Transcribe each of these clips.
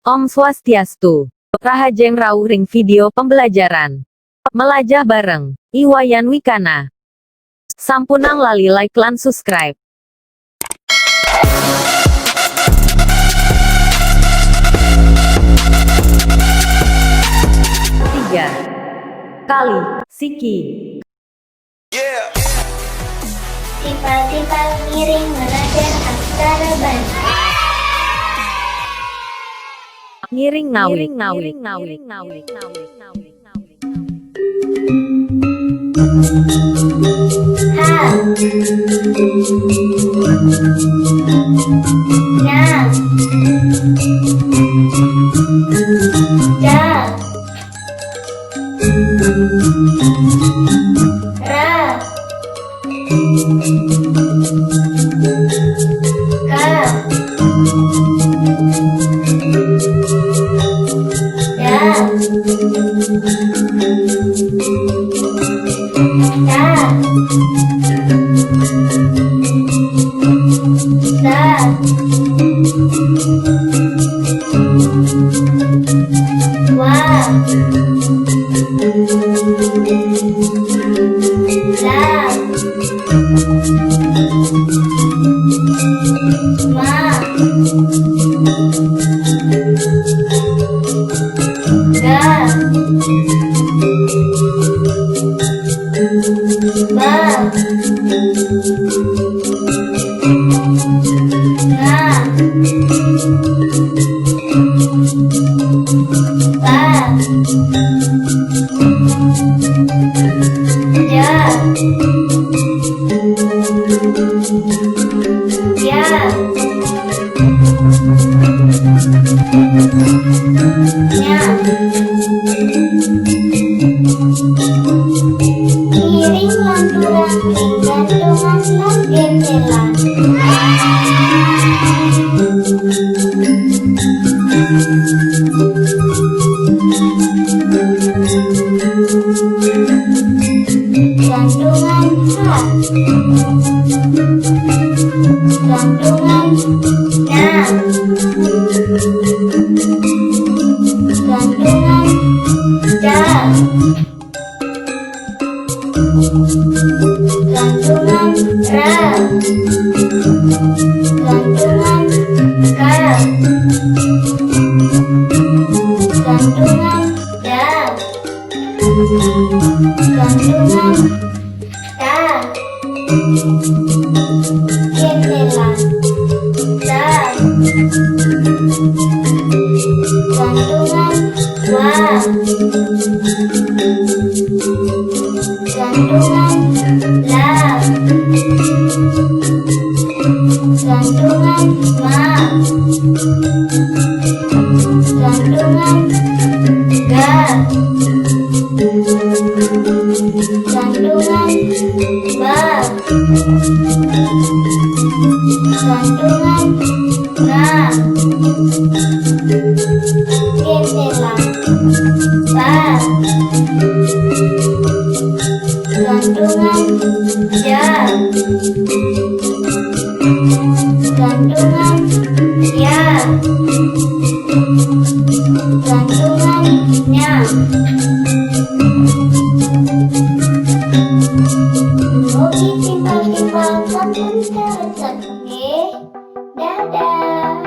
Om Swastiastu. Rahajeng Rauh Ring video pembelajaran. Melajah bareng. Iwayan Wikana. Sampunang lali like lan subscribe. Tiga kali siki. Tipal-tipal miring mengajar aksara banda. Ngiring ngawik. Ha. Na. Da. Ra. Ka. Da. Miring lanturan ring gantungan lan gentelan. Gantungan ha. Gantungan na. Gantungan da. Gantungan ra. Gantungan ka. Gantungan da. Gantungan ta. Gentelan da. Gantungan wa. Gantungan la. Gantungan ma. Gantungan ga. Gantungan ba. Gantungan nga. Gentelan ba. Gantungan ja. Gantungan ya. Gantungan nya. Oke, timpal-timpal santun caretan. Dadah.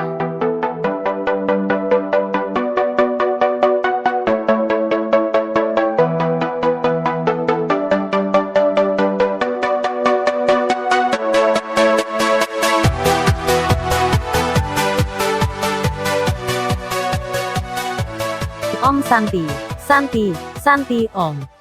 Om Santi, Santi, Santi Om.